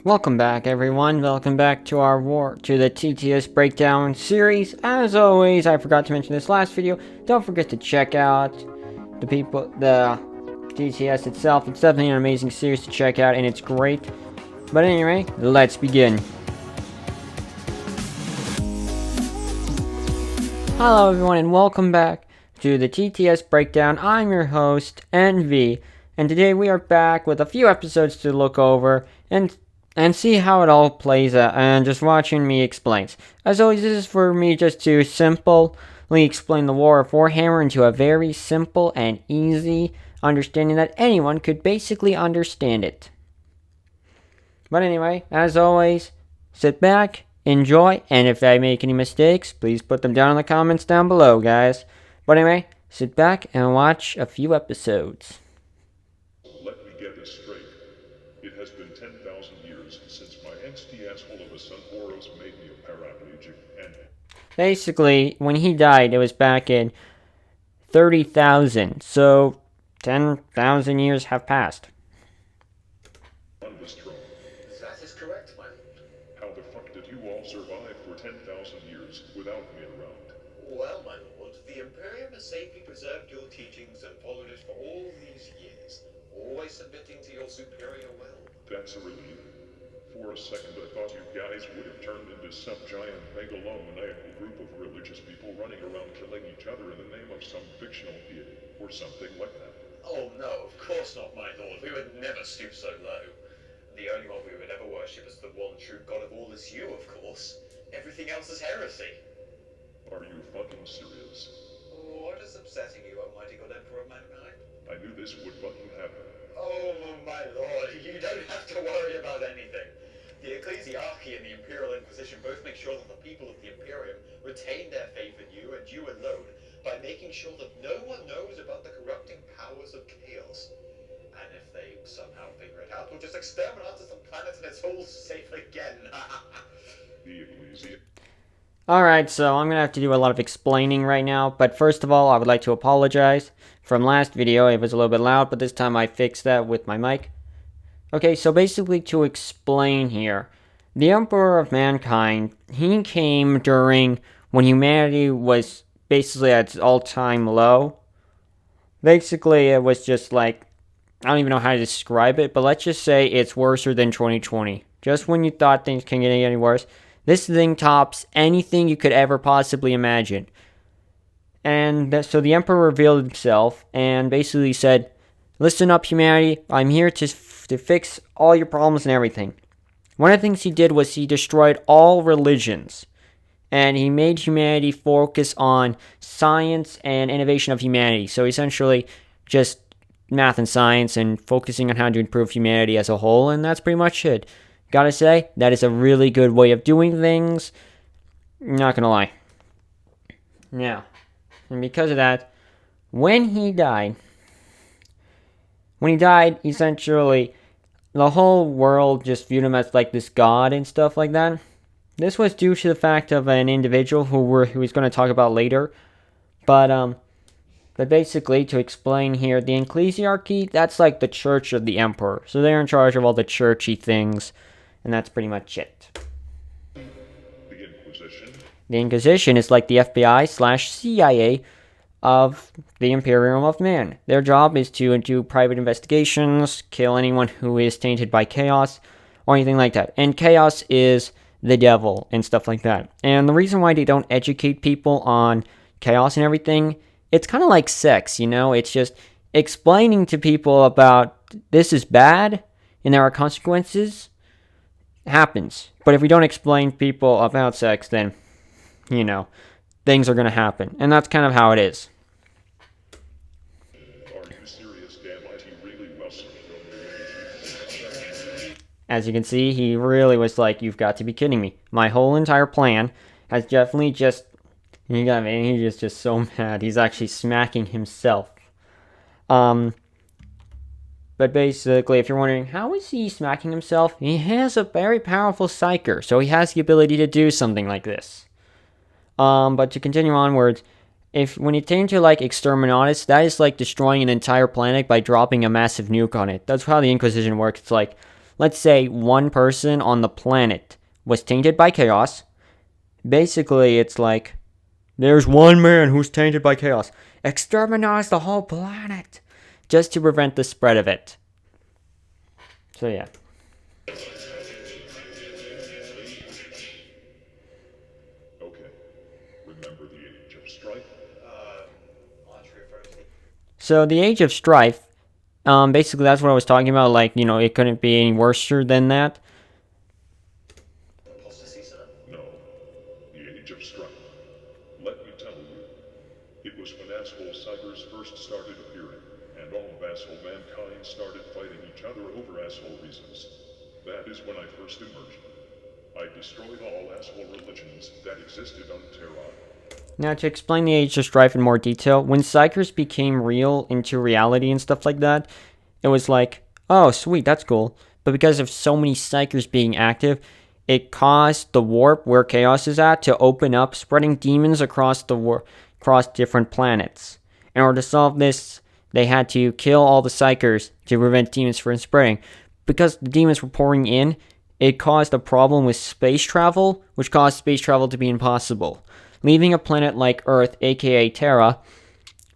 Welcome back, everyone. Welcome back to the TTS Breakdown series. As always, I forgot to mention this last video. Don't forget to check out the TTS itself. It's definitely an amazing series to check out, and it's great. But anyway, let's begin. Hello, everyone, and welcome back to the TTS Breakdown. I'm your host, NV, and today we are back with a few episodes to look over and see how it all plays out, and just watching me explains. As always, this is for me just to simply explain the War of Warhammer into a very simple and easy understanding that anyone could basically understand it. But anyway, as always, sit back, enjoy, and if I make any mistakes, please put them down in the comments down below, guys. But anyway, sit back and watch a few episodes. Let me get this straight. It has been 10,000 years since my angsty asshole of a son Boros made me a paraplegic, and Basically, when he died, it was back in 30,000, so 10,000 years have passed. on this throne. That is correct, my lord. How the fuck did you all survive for 10,000 years without me around? Well, my lord, the Imperium has safely preserved your teachings and followed it for all these years, always submitting to your superior will. That's a relief. For a second I thought you guys would have turned into some giant megalomaniacal group of religious people running around killing each other in the name of some fictional deity, or something like that. Oh no, of course not, my lord. We would never stoop so low. The only one we would ever worship is the one true God of all is you, of course. Everything else is heresy. Are you fucking serious? What is upsetting you, almighty God Emperor of mankind? I knew this would fucking happen. Oh, my lord, you don't have to worry about anything. The Ecclesiarchy and the Imperial Inquisition both make sure that the people of the Imperium retain their faith in you and you alone by making sure that no one knows about the corrupting powers of chaos. And if they somehow figure it out, we'll just exterminate to some planets and it's all safe again. The Ecclesia. Alright, so I'm gonna have to do a lot of explaining right now, but first of all, I would like to apologize. From last video, it was a little bit loud, but this time I fixed that with my mic. Okay, so basically to explain here, the Emperor of Mankind, he came during when humanity was basically at its all-time low. Basically, it was just like, I don't even know how to describe it, but let's just say it's worse than 2020. Just when you thought things can't get any worse, this thing tops anything you could ever possibly imagine. And so the Emperor revealed himself and basically said, "Listen up, humanity, I'm here to fix all your problems and everything." One of the things he did was he destroyed all religions. And he made humanity focus on science and innovation of humanity. So essentially, just math and science and focusing on how to improve humanity as a whole. And that's pretty much it. Gotta say, that is a really good way of doing things. Not gonna lie. Now, and because of that, when he died, essentially, the whole world just viewed him as like this god and stuff like that. This was due to the fact of an individual who he's going to talk about later. But basically, to explain here, the Ecclesiarchy, that's like the church of the emperor. So they're in charge of all the churchy things, and that's pretty much it. The Inquisition. The Inquisition is like the FBI/CIA of the Imperium of Man. Their job is to do private investigations, kill anyone who is tainted by chaos, or anything like that. And chaos is the devil and stuff like that. And the reason why they don't educate people on chaos and everything, it's kind of like sex, you know? It's just explaining to people about this is bad and there are consequences happens. But if we don't explain people about sex, then, you know, things are going to happen. And that's kind of how it is. Are you serious, Dan? Like, he really must have thrown me. As you can see, he really was like, "You've got to be kidding me." My whole entire plan has definitely just... he's just so mad. He's actually smacking himself. But basically, if you're wondering, how is he smacking himself? He has a very powerful psyker, so he has the ability to do something like this. But to continue onwards, when you turn to like exterminatus, that is like destroying an entire planet by dropping a massive nuke on it. That's how the Inquisition works. It's like, let's say one person on the planet was tainted by chaos. Basically, it's like, there's one man who's tainted by chaos. Exterminate the whole planet, just to prevent the spread of it. So yeah. Okay. Remember the Age of Strife? So the Age of Strife, basically that's what I was talking about. Like, you know, it couldn't be any worse than that. No. The Age of Strife. Let me tell you. It was when asshole psychers first started appearing, and all of asshole mankind started fighting each other over asshole reasons. That is when I first emerged. I destroyed all asshole religions that existed on Terra. Now, to explain the Age of Strife in more detail, when psychers became real into reality and stuff like that, it was like, oh, sweet, that's cool. But because of so many psychers being active, it caused the warp where chaos is at to open up, spreading demons across different planets. In order to solve this, they had to kill all the psychers to prevent demons from spreading. Because the demons were pouring in, it caused a problem with space travel, which caused space travel to be impossible, leaving a planet like Earth, aka Terra,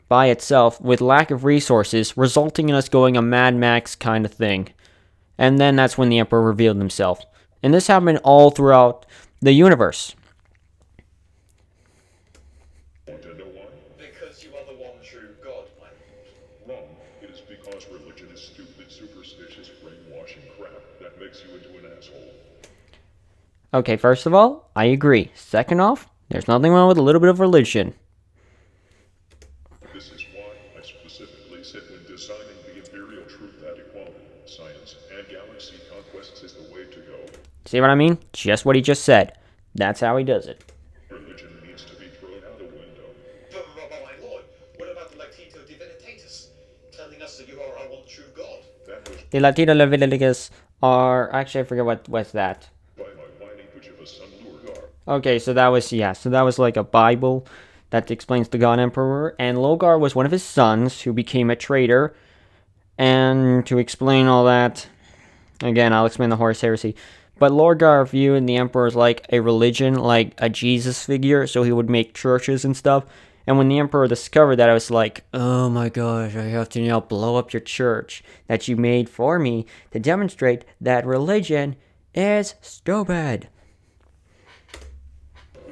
by itself with lack of resources, resulting in us going a Mad Max kind of thing. And then that's when the Emperor revealed himself. And this happened all throughout the universe. Want to know why? Because you are the one true God, my lord. Wrong. It is because religion is stupid, superstitious, brainwashing crap that makes you into an asshole. Okay, first of all, I agree. Second off, there's nothing wrong with a little bit of religion. This is why I specifically said when designing the imperial truth that equality, science, and galaxy conquests is the way to go. See what I mean? Just what he just said. That's how he does it. Religion needs to be thrown out the window. But my lord, what about the Latito Divinitatus, telling us that you are our one true God? That was The Latino Leviticus are... Actually, I forget what was that. by my language of a son Lurgar. Okay, so that was like a Bible that explains the God Emperor, and Logar was one of his sons who became a traitor. And to explain all that, again, I'll explain the Horus Heresy. But Logar viewed the Emperor as like a religion, like a Jesus figure, so he would make churches and stuff. And when the Emperor discovered that, I was like, oh my gosh, I have to now blow up your church that you made for me to demonstrate that religion is stupid.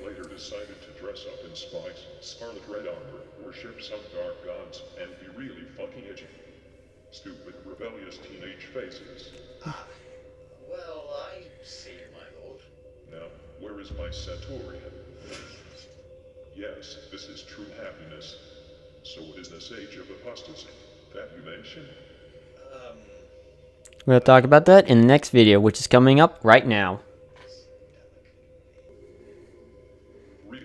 Later decided to dress up in spikes, scarlet red armor, worship some dark gods, and be really fucking edgy. Stupid, rebellious teenage faces. Well, I see, my lord. Now, where is my Centaurian? Yes, this is true happiness. So what is this age of apostasy that you mentioned? We'll talk about that in the next video, which is coming up right now. Really?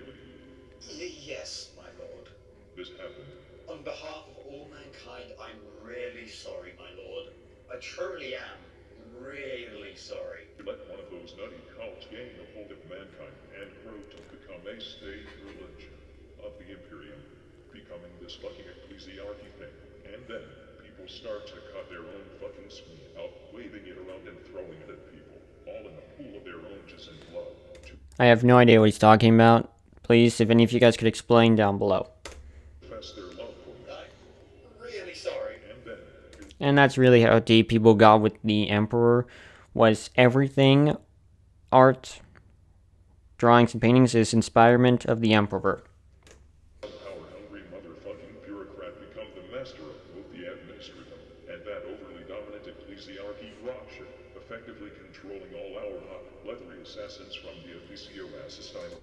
Yes, my lord. This happened? On behalf of all mankind, I'm really sorry, my lord. I truly am really sorry. You let one of those nutty cults gain a hold of mankind and grow to become a state religion of the Imperium, becoming this fucking ecclesiarchy thing. And then people start to cut their own fucking spleen out, waving it around and throwing it at people, all in a pool of their own jizz and blood. I have no idea what he's talking about. Please, if any of you guys could explain down below. Confess their love for me. I'm really sorry. And then And that's really how deep people got with the Emperor, was everything, art, drawings, and paintings is inspirement of the Emperor. power-hungry motherfucking bureaucrat become the master of both the administratum and that overly dominant ecclesiarchy Russia, effectively controlling all our hot, leathery assassins from the Elysium asylum.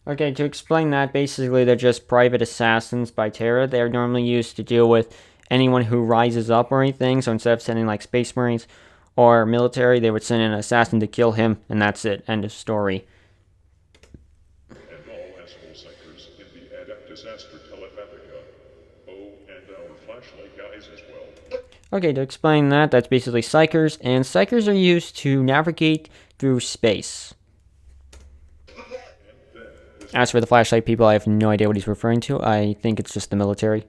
Okay, to explain that, basically they're just private assassins by Terra. They're normally used to deal with anyone who rises up or anything, so instead of sending like Space Marines or military, they would send an assassin to kill him, and that's it. End of story. And all asshole psychers in the Adeptus Astra Telepathica. Oh, and our flashlight guys as well. Okay, to explain that, that's basically psychers, and psychers are used to navigate through space. As for the flashlight people, I have no idea what he's referring to. I think it's just the military.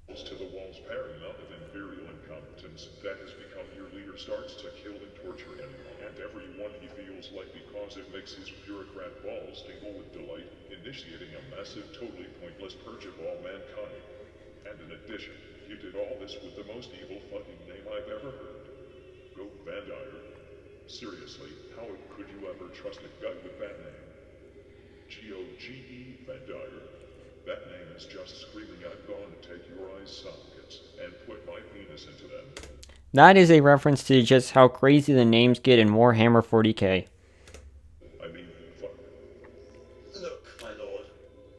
To the wall's paramount of imperial incompetence that has become your leader starts to kill and torture feels like because it makes his bureaucrat balls tingle with delight, initiating a massive, totally pointless purge of all mankind. And in addition, you did all this with the most evil fucking name I've ever heard. Goat Vandire. Seriously, how could you ever trust a guy with that name? G-O-G-E Vandire. That name is just screaming I'm going to take your eye sockets and put my penis into them. That is a reference to just how crazy the names get in Warhammer 40k. I mean, fuck. Look, my lord,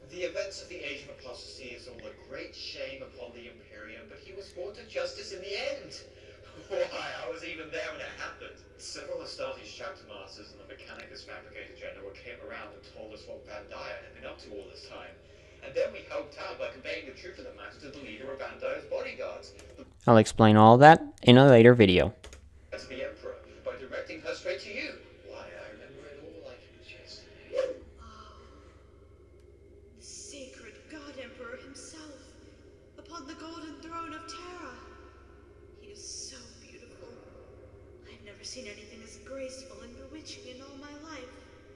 the events of the Age of Apostasy is all a great shame upon the Imperium, but he was brought to justice in the end. Why, I was even there when it happened. Several Astartes chapter masters and the Mechanicus Fabricator General came around and told us what Van Dyer had been up to all this time. And then we helped out by conveying the truth of the matter to the leader of Van Dyer's bodyguards. I'll explain all that in a later video. To the Emperor, by directing her straight to you. Why, I remember it all like it was yesterday. The sacred God Emperor himself, upon the golden throne of Terra. He is so beautiful. I've never seen anything as graceful and bewitching in all my life.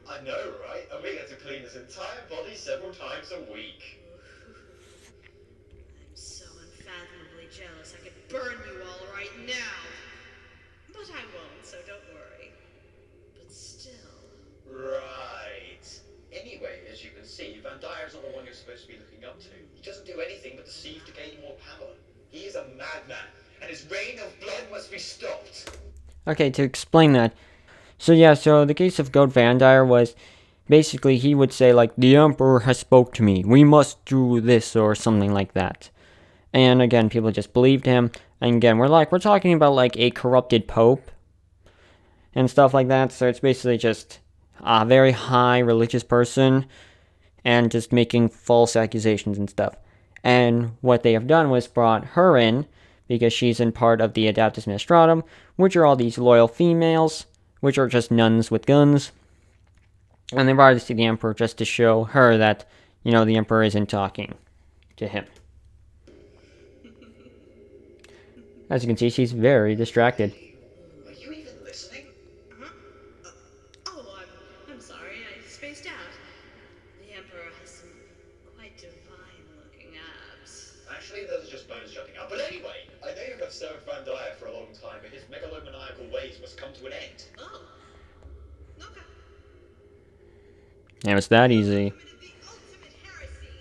I know, right? And we get to clean his entire body several times a week. I'm so unfathomably jealous I could burn you all right now. But I won't, so don't worry. But still. Right. Anyway, as you can see, Van Dyer's not the one you're supposed to be looking up to. He doesn't do anything but deceive to gain more power. He is a madman, and his reign of blood must be stopped. Okay, to explain that. So the case of Goat Vandire was basically he would say like, the Emperor has spoke to me, we must do this or something like that. And again, people just believed him. And again, we're talking about like a corrupted pope and stuff like that. So it's basically just a very high religious person and just making false accusations and stuff. And what they have done was brought her in because she's in part of the Adeptus Nostratum, which are all these loyal females, which are just nuns with guns. And they brought her to see the Emperor just to show her that, the Emperor isn't talking to him. As you can see, she's very distracted. Are you even listening? Huh? I'm sorry, I spaced out. The Emperor has some quite divine-looking abs. Actually, those are just bones jutting out. But anyway, I know you have served Van Dyer for a long time, but his megalomaniacal ways must come to an end. Oh. Okay. And it's that easy. Committed the ultimate heresy.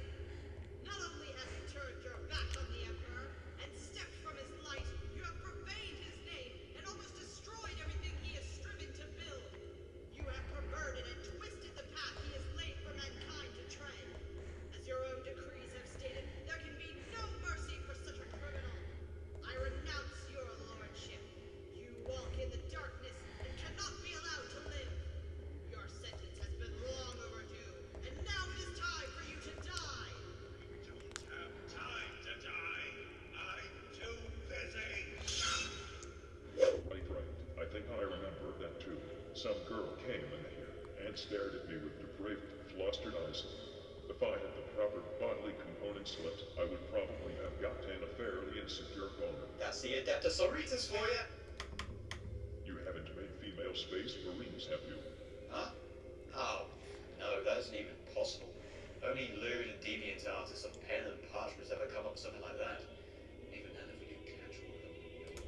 Not only have you turned your back on the Emperor and stepped from his light, you have profaned his name and almost destroyed everything he has striven to build. You have perverted and twisted the path he has laid for mankind to tread. As your own decrees have stated, there can be no mercy for such a criminal. I renounce your lordship. You walk in the darkness and cannot be allowed to live. Your sentence has been long overdue, and now it is time for you to die. We don't have time to die. I'm too busy. Right. I think I remember that too. Some girl came in here and stared at me with depraved, flustered eyes. If I had the proper bodily components left, I would probably have gotten a fairly insecure boner. That's the Adeptus Sororitas for you. You haven't made female space marines, have you? Huh? Oh, no, that isn't even possible. Only lewd and deviant artists of pen and parchment ever come up with something like that. Even then, if we get casual with them.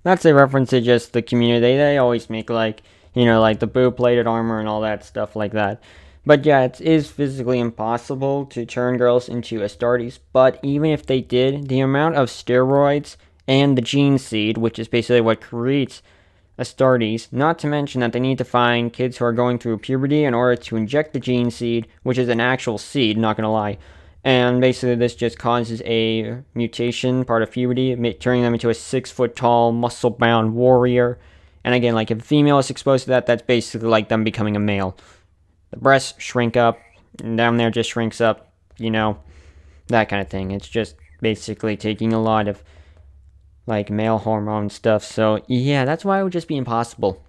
That's a reference to just the community. They always make like the blue-plated armor and all that stuff like that. But yeah, it is physically impossible to turn girls into Astartes. But even if they did, the amount of steroids and the gene seed, which is basically what creates Astartes, not to mention that they need to find kids who are going through puberty in order to inject the gene seed, which is an actual seed, not gonna lie. And basically this just causes a mutation, part of puberty, turning them into a 6-foot-tall, muscle-bound warrior. And again, like if a female is exposed to that, that's basically like them becoming a male. The breasts shrink up, and down there just shrinks up, that kind of thing. It's just basically taking a lot of like male hormone stuff. So yeah, that's why it would just be impossible.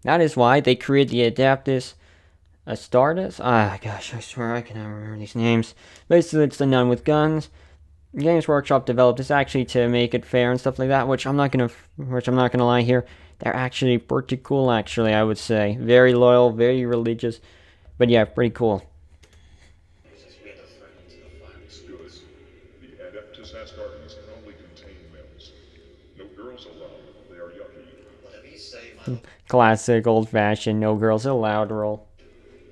That is why they created the Adeptus Astartes. Gosh, I swear I can never remember these names. Basically, it's the nun with guns. Games Workshop developed this actually to make it fair and stuff like that, which I'm not gonna lie here. they're actually pretty cool, actually, I would say. Very loyal, very religious, but yeah, pretty cool. Good. The Adeptus Astartes can only contain males. No girls allowed. They are yucky. Whatever you say, my lord. Classic, old-fashioned, no girls allowed rule.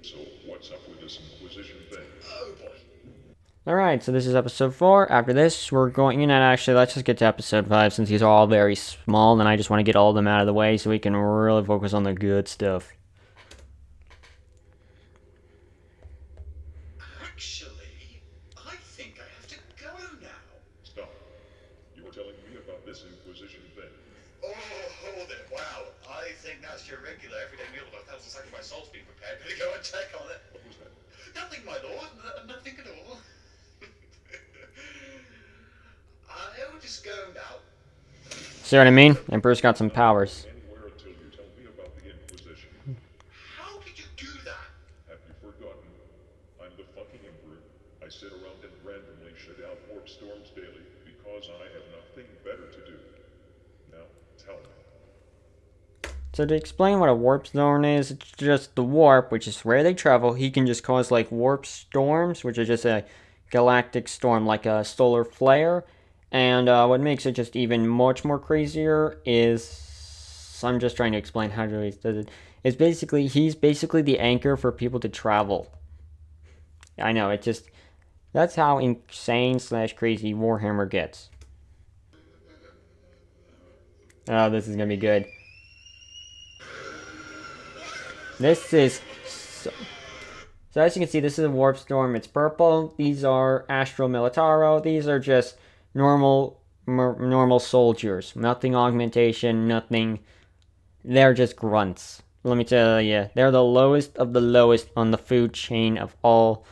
So what's up with this Inquisition thing? Oh boy. Alright, so this is episode 4. After this, we're going, actually, let's just get to episode 5, since these are all very small, and I just want to get all of them out of the way so we can really focus on the good stuff. Actually, I think I have to go now. Stop. You were telling me about this Inquisition thing. Oh, hold it. Wow. I think that's your regular everyday meal of 1,000 sacrifice souls being prepared. Better go and check on it. What was that? Nothing, my lord. Nothing at all. I'll just go now. See what I mean? Emperor's got some powers. Anywhere until you tell me about the Inquisition. How did you do that? Have you forgotten? I'm the fucking Emperor. I sit around and randomly shit out warp storms daily because I have nothing better to do. Now, tell me. So to explain what a warp zone is, it's just the warp, which is where they travel. He can just cause like warp storms, which is just a galactic storm, like a solar flare. And what makes it just even much more crazier is, I'm just trying to explain how he does it. It's basically, he's basically the anchor for people to travel. I know, it just, that's how insane / crazy Warhammer gets. Oh, this is gonna be good. This is so as you can see, this is a warp storm. It's purple. These are Astro Militaro. These are just normal soldiers. Nothing augmentation, nothing. They're just grunts. Let me tell you, they're the lowest of the lowest on the food chain of all,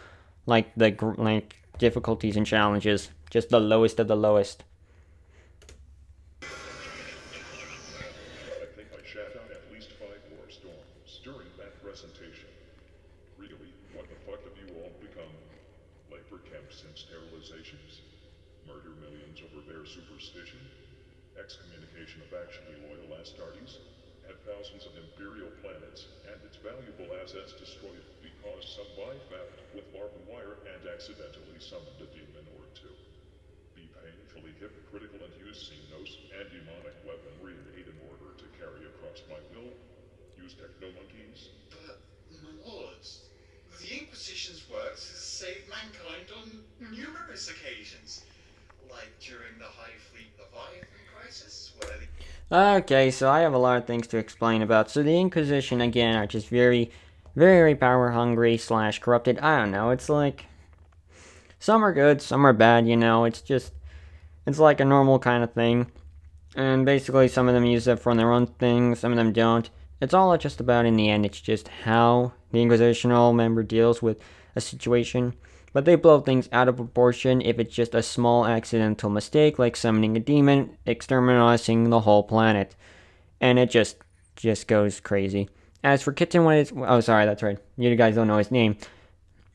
like difficulties and challenges. Just the lowest of the lowest. I think I shat out at least 5 warp storms during that presentation. Really, what the fuck have you all become? Labor camps and sterilizations? Murder millions over their superstition? Excommunication of actually loyal Astartes? Had thousands of imperial planets and its valuable assets destroyed because some bypassed with barbed wire and accidentally summoned a demon or two. Be painfully hypocritical and use Xenos and demonic weaponry and aid in order to carry across my will? Use techno-monkeys? But, my lords, the Inquisition's works has saved mankind on numerous occasions. Like during the High Fleet Leviathan crisis, where the... Okay, so I have a lot of things to explain about. So the Inquisition, again, are just very, very power hungry / corrupted. I don't know, it's like, some are good, some are bad, you know, it's just, it's like a normal kind of thing. And basically some of them use it for their own things, some of them don't. It's all just about, in the end, it's just how the Inquisitional member deals with a situation. But they blow things out of proportion if it's just a small accidental mistake, like summoning a demon, exterminating the whole planet. And it just goes crazy. As for Kitten, oh, sorry, that's right. You guys don't know his name.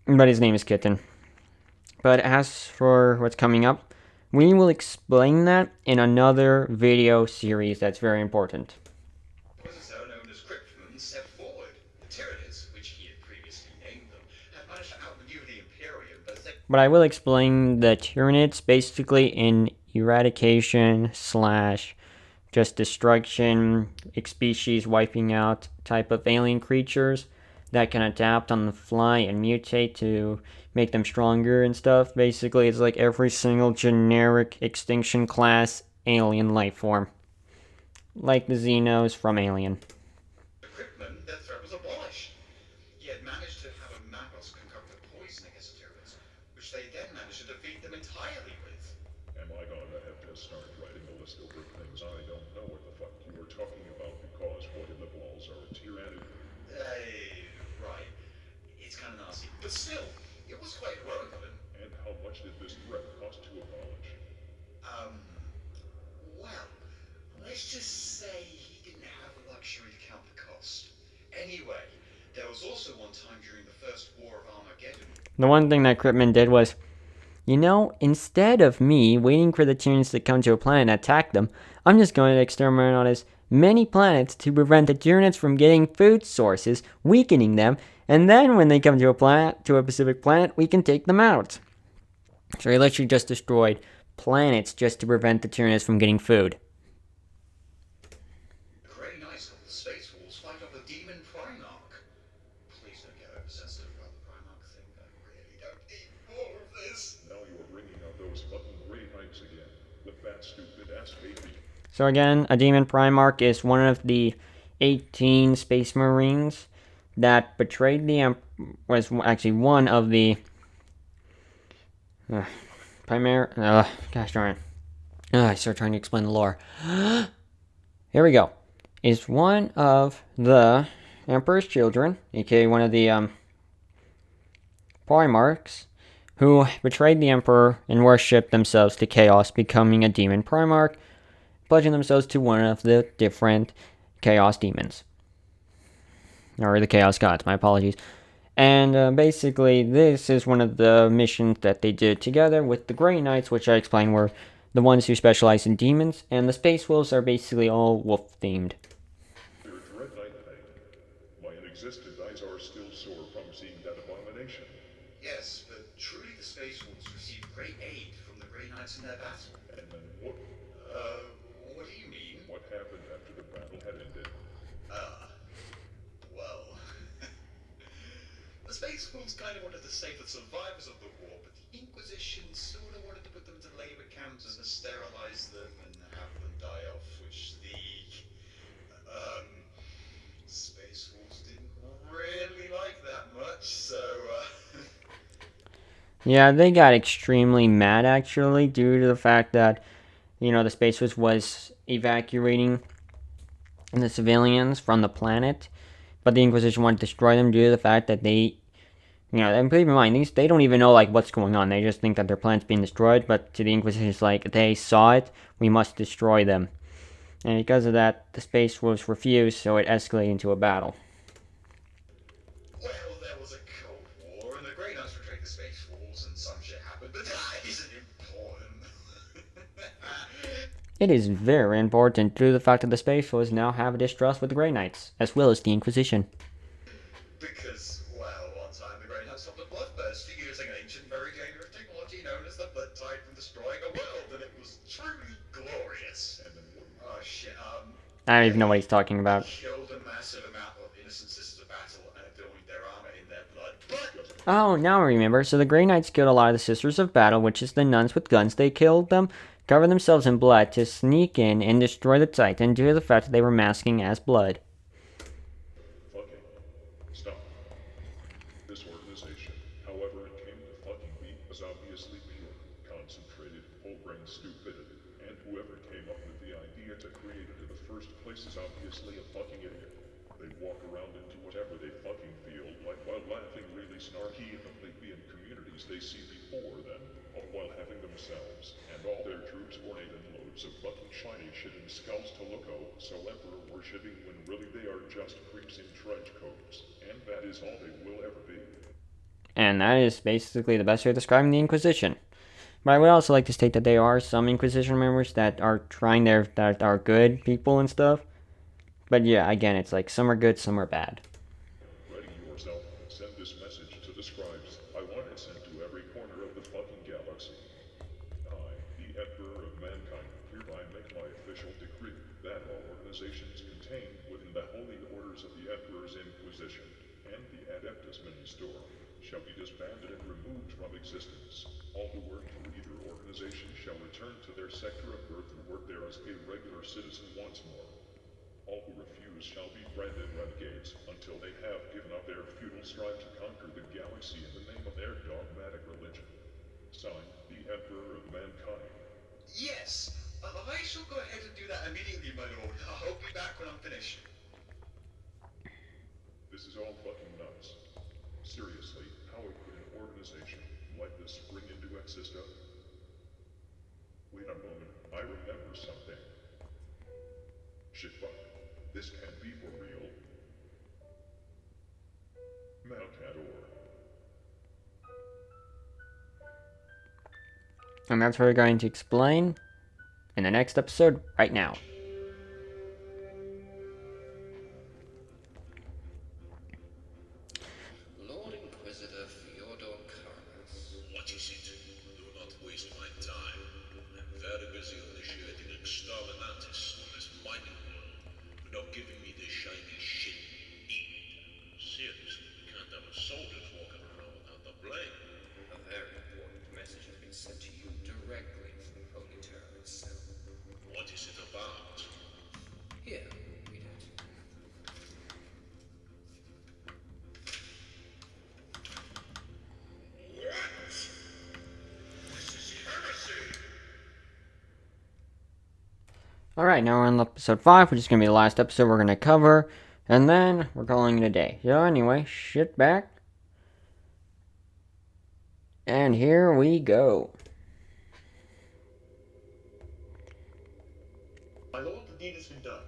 But his name is Kitten. But as for what's coming up, we will explain that in another video series that's very important. Inquisitor known as Cryptman stepped forward. The Tyranids, which he had previously named them, had managed to outmaneuver the Imperium, But I will explain the Tyranids basically in eradication / just destruction, species wiping out type of alien creatures that can adapt on the fly and mutate to make them stronger and stuff. Basically, it's like every single generic extinction class alien life form. Like the Xenos from Alien. Cryptman, their threat was abolished. He had managed to have a Magos concoct a poison against the Tyranids, which they then managed to defeat them entirely with. Am I gonna have to start writing a list over things I don't know what the fuck you were talking about because what in the balls are a Tyranid? Right. It's kind of nasty. But still, it was quite heroic of him. And how much did this threat cost to abolish? Well, let's just say he didn't have the luxury to count the cost. Anyway, there was also one time during the First War of Armageddon. The one thing that Cryptman did was, you know, instead of me waiting for the Tyranids to come to a planet and attack them, I'm just going to exterminate many planets to prevent the Tyranids from getting food sources, weakening them, and then when they come to a specific planet, we can take them out. So he literally just destroyed planets just to prevent the Tyranids from getting food. The Grey Knights help the Space Wolves fight off a demon Primarch. Please don't get oversensitive about the Primarch thing. I really don't need more of this. Now you're bringing out those fucking Grey Knights again. The fat, stupid ass baby. So again, a demon Primarch is one of the 18 Space Marines that betrayed the was actually one of the gosh darn. I start trying to explain the lore. Here we go. Is one of the Emperor's children, aka one of the Primarchs, who betrayed the Emperor and worshipped themselves to chaos, becoming a demon Primarch, pledging themselves to one of the different chaos demons. Or the chaos gods, my apologies. And basically, this is one of the missions that they did together with the Grey Knights, which I explained were the ones who specialize in demons, and the Space Wolves are basically all wolf-themed. Your dread night thing. My inexistent eyes are still sore from seeing that abomination. Yes, but truly the Space Wolves received great aid from the Grey Knights in their battle. And then what? What do you mean? What happened after the battle had ended? Well... The Space Wolves kind of wanted to save the survivors of the war, but the Inquisition sort of wanted to put them into labor camps and to sterilize them and have them die off, which the Space Wolves didn't really like that much, so Yeah, they got extremely mad actually due to the fact that, the Space Wolves was evacuating the civilians from the planet, but the Inquisition wanted to destroy them due to the fact that they, and keep in mind, they don't even know, what's going on. They just think that their planet's being destroyed, but to the Inquisition, it's like, they saw it, we must destroy them. And because of that, the Space Wolves refused, so it escalated into a battle. well, there was a Cold War, and the Grey Knights betrayed the Space Wolves, and some shit happened, but that isn't important. It is very important due to the fact that the Space Wolves now have a distrust with the Grey Knights, as well as the Inquisition. Because, well, one time the Grey Knights stopped a bloodthirst using an ancient, very dangerous technology known as the Blood Tide from destroying a world, and it was truly glorious. And then, oh shit, I don't even know what he's talking about. killed a massive amount of innocent sisters of battle and adorned their armor in their blood. But Oh, now I remember. So the Grey Knights killed a lot of the Sisters of Battle, which is the nuns with guns. They killed them, covered themselves in blood to sneak in and destroy the Titan due to the fact that they were masking as blood. Fucking. Stop. This organization, however it came to fucking be, was obviously pure, concentrated, whole-brain stupidity. And whoever came up with the idea to create it in the first place is obviously a fucking idiot. They walk around into whatever they fucking feel like while laughing really snarky at the plebeian communities they see before them, all while having themselves and all their troops ornate in loads of fucking shiny shit and skulls to look so emperor worshipping when really they are just creeps in trench coats, and that is all they will ever be. And that is basically the best way of describing the Inquisition. But I would also like to state that there are some Inquisition members that are that are good people and stuff. But yeah, again, it's like some are good, some are bad. Ready yourself. Send this message to the scribes. I want it sent to every corner of the fucking galaxy. I, the Emperor of Mankind, hereby make my official decree that all organizations contained within the holy orders of the Emperor's Inquisition and the Adeptus Ministorum shall be disbanded and removed from existence. All who work for either organization shall return to their sector of birth and work there as a regular citizen once more. All who refuse shall be branded renegades until they have given up their futile strive to conquer the galaxy in the name of their dogmatic religion. Signed, the Emperor of Mankind. yes, I shall go ahead and do that immediately, my lord. I'll be back when I'm finished. This is all fucking nuts. Seriously, how could an organization like this spring into existence? Wait a moment, I remember something. Shit, fuck. This can't be for real. Malcador. And that's what we're going to explain in the next episode right now. waste my time. I'm very busy initiating exterminatus on this mining world. You're not giving me this shiny shit you need. Seriously, we can't have our soldiers walking around without the blame. A very important message has been sent to you directly from the Holy Terror itself. What is it about? Here, read it. What? This is heresy! Alright, now we're on episode 5, which is going to be the last episode we're going to cover, and then we're calling it a day. So anyway, shit back. And here we go. My lord, the deed has been done.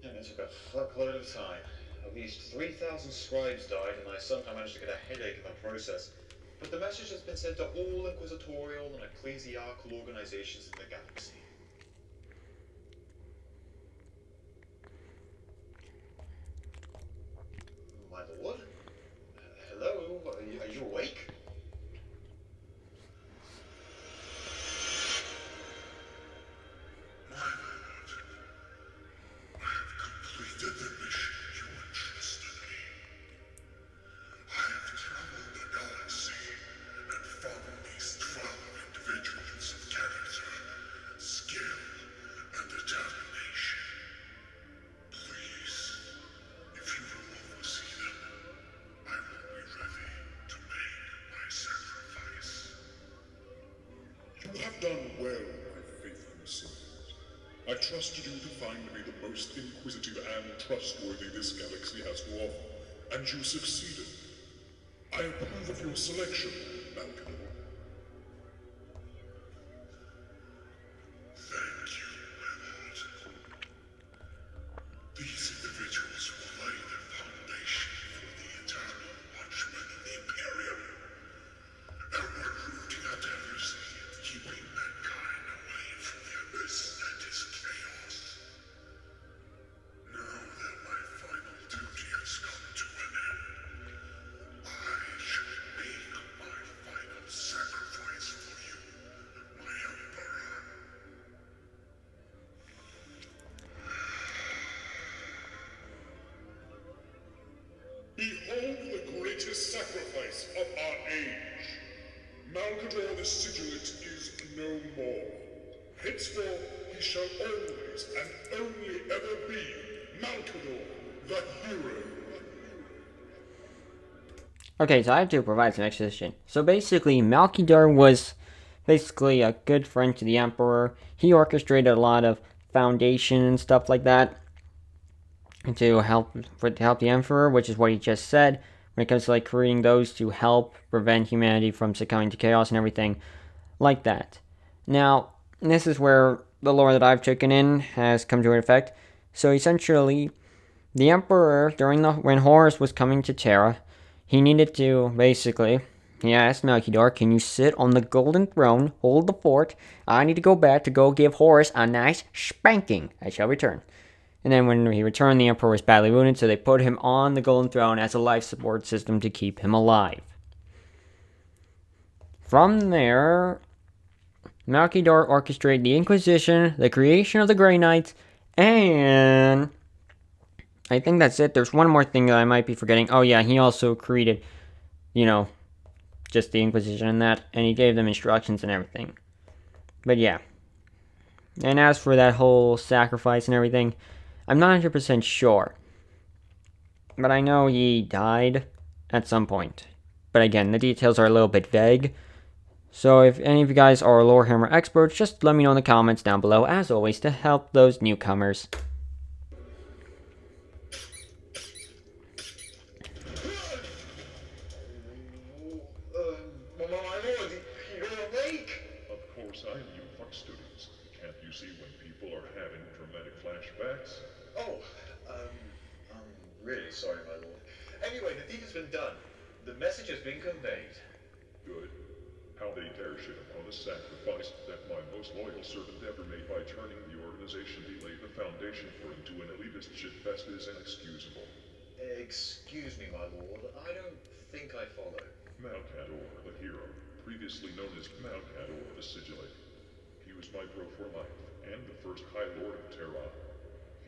And it took a fuckload of time. At least 3,000 scribes died, and I somehow managed to get a headache in the process. But the message has been sent to all inquisitorial and ecclesiarchal organizations in the galaxy. My lord? Hello? Are you awake? My lord, I have completed the mission you entrusted me. I have traveled the galaxy and found these 12 individuals of character, skill, and determination. Please, if you will oversee them, I will be ready to make my sacrifice. You have done well, my faithful servant. I trusted you to find me the most inquisitive and trustworthy this galaxy has to offer, and you succeeded. I approve of your selection, Malcolm. Thank you, my lord. These individuals will lay the foundation for the eternal watchmen of the Imperium, and we're rooting out heresy and keeping mankind away from the abyss that is chaos. Now that my final duty has come to an end, I shall make my final sacrifice for you, my Emperor. Behold the greatest sacrifice of our age. Malcador the Sigilant is no more. Henceforth he shall always and only ever be Malcador the hero. Okay, so I have to provide some exposition. So basically, Malkidor was basically a good friend to the Emperor. He orchestrated a lot of foundation and stuff like that to help the Emperor, which is what he just said. When it comes to like creating those to help prevent humanity from succumbing to chaos and everything like that. Now, this is where the lore that I've taken in has come to effect. So essentially, the Emperor, when Horus was coming to Terra, he needed to, basically, he asked Malkidor, can you sit on the golden throne, hold the fort? I need to go back to go give Horus a nice spanking. I shall return. And then when he returned, the Emperor was badly wounded, so they put him on the golden throne as a life support system to keep him alive. From there, Malkidor orchestrated the Inquisition, the creation of the Grey Knights, and I think that's it. There's one more thing that I might be forgetting. Oh yeah, he also created, just the Inquisition and that, and he gave them instructions and everything. But yeah. And as for that whole sacrifice and everything, I'm not 100% sure. But I know he died at some point. But again, the details are a little bit vague. So if any of you guys are Lorehammer experts, just let me know in the comments down below, as always, to help those newcomers. My lord, you're awake! Of course I am, you fuck students. Can't you see when people are having dramatic flashbacks? Oh, I'm really sorry, my lord. Anyway, the deed has been done. The message has been conveyed. Good. How they dare shit upon the sacrifice that my most loyal servant ever made by turning the organization he laid the foundation for into an elitist shitfest is inexcusable. Excuse me, my lord. I don't think I follow. Malcador, the hero, previously known as Malkat or the Sigillate. He was my bro for life, and the first High Lord of Terra.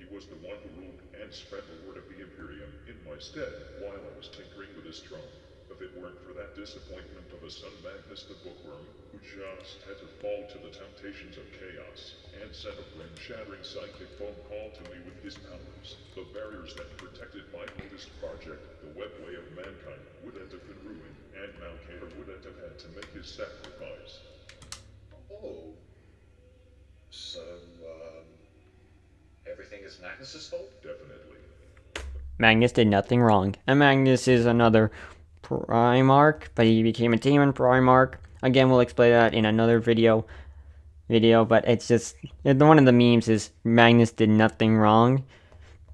He was the one who ruled and spread the word of the Imperium in my stead while I was tinkering with his throne. If it weren't for that disappointment of a son Magnus the Bookworm, who just had to fall to the temptations of chaos, and sent a brain-shattering psychic phone call to me with his powers, the barriers that protected my latest project, the webway of mankind, would have been ruined, and Malkator would have had to make his sacrifice. Oh. So, everything is Magnus's fault? Definitely. Magnus did nothing wrong. And Magnus is another Primarch, but he became a demon Primarch. Again, we'll explain that in another video, but it's just, one of the memes is Magnus did nothing wrong.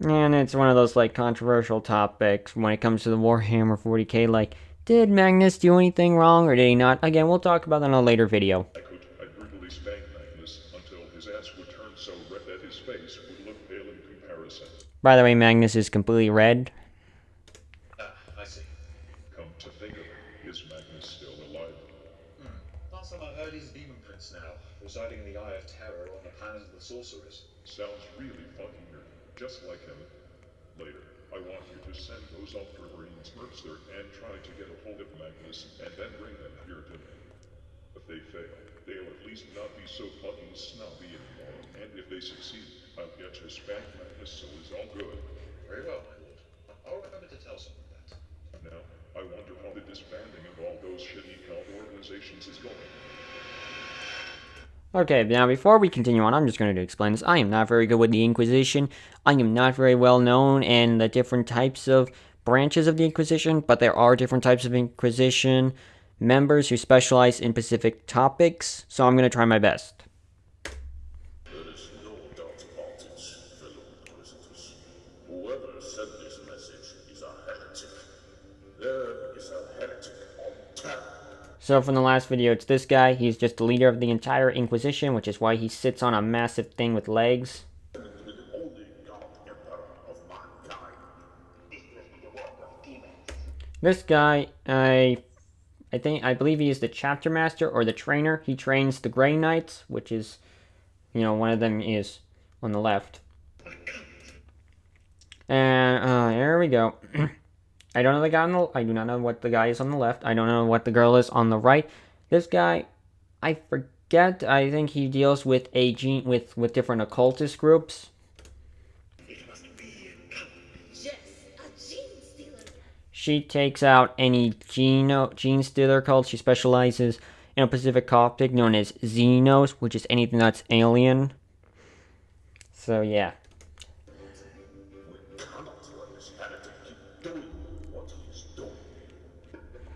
And it's one of those, like, controversial topics when it comes to the Warhammer 40k, like, did Magnus do anything wrong, or did he not? Again, we'll talk about that in a later video. I'd brutally spank Magnus until his ass would turn so red that his face would look pale in comparison. By the way, Magnus is completely red. I see. Come to think of it, is Magnus still alive? Last time I heard he's Demon Prince now, residing in the Eye of Terror on the planet of the Sorcerers. Sounds really fucking nerdy, just like him. Later, I want you to send those Ultramarines Mercer and try to get a hold of Magnus and then bring them here to me. If they fail, they'll at least not be so fucking snobby anymore, and if they succeed, I'll get to spank Magnus so it's all good. Very well, my lord. I'll remember to tell someone that. Now, I wonder how the disbanding of all those shitty cult organizations is going. Okay, now before we continue on, I'm just going to explain this. I am not very good with the Inquisition. I am not very well known in the different types of branches of the Inquisition, but there are different types of Inquisition members who specialize in specific topics, so I'm going to try my best. There is no doubt about it, fellow Inquisitors. Whoever sent this message is a heretic. There is a heretic on Terra. So from the last video, it's this guy. He's just the leader of the entire Inquisition, which is why he sits on a massive thing with legs. To be the only God Emperor of mankind. This must be the work of demons. This guy, I believe he is the chapter master or the trainer. He trains the Grey Knights, which is, one of them is on the left. And there we go. I don't know the guy I do not know what the guy is on the left. I don't know what the girl is on the right. This guy, I forget. I think he deals with with different occultist groups. It must be yes, a gene stealer. She takes out any gene stealer cult. She specializes in a specific topic known as Xenos, which is anything that's alien. So yeah. We cannot let this heretic keep doing what he is doing.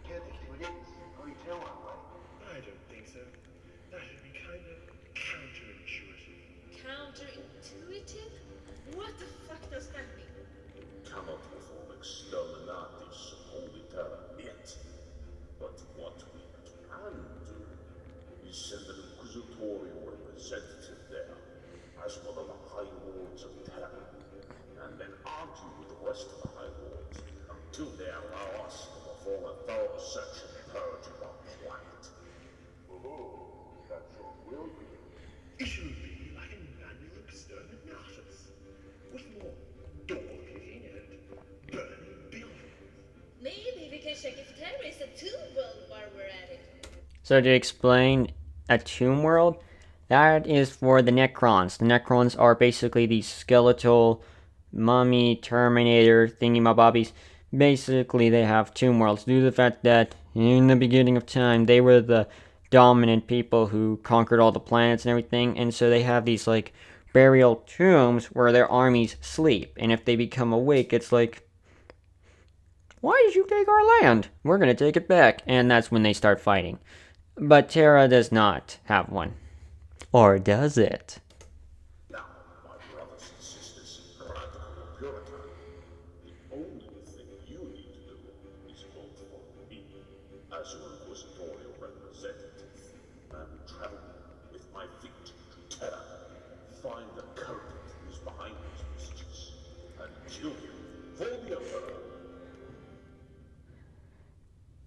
Can't they do it? Or you tell one way? I don't think so. That would be kind of counterintuitive. Counterintuitive? What the fuck does that mean? Cannot perform exterminatis of Holy Terra yet. But what we can do is send an inquisitorial representative there as one of the High Lords of Terra, and then argue with the rest of the High Lords until they allow us to perform a thorough search and purge of our planet. Oh, that sure will be. It should be like a manual exterminatus, with more door kicking and burning buildings. Maybe we can check if Terra is a tomb world while we're at it. So to explain a tomb world, that is for the Necrons. The Necrons are basically these skeletal mummy Terminator thingy-mabobbies. Basically, they have tomb worlds due to the fact that in the beginning of time, they were the dominant people who conquered all the planets and everything, and so they have these, like, burial tombs where their armies sleep, and if they become awake, it's like, why did you take our land? We're gonna take it back, and that's when they start fighting. But Terra does not have one. Or does it? Now, my brothers and sisters in radical Puritan, the only thing you need to do is vote for me as your inquisitorial representative and travel with my victim to Terra, find the culprit who is behind these messages, and kill him for the Emperor.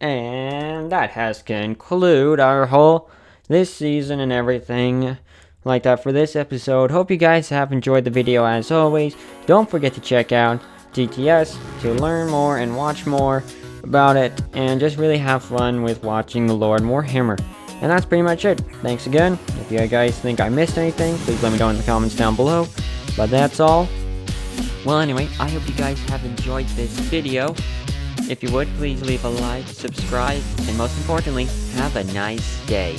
And that has concluded our whole this season and everything like that for this episode. Hope you guys have enjoyed the video as always. Don't forget to check out GTS to learn more and watch more about it, and just really have fun with watching the Lord Warhammer. And that's pretty much it. Thanks again. If you guys think I missed anything, please let me know in the comments down below. But that's all. Well, anyway, I hope you guys have enjoyed this video. If you would, please leave a like, subscribe, and most importantly, have a nice day.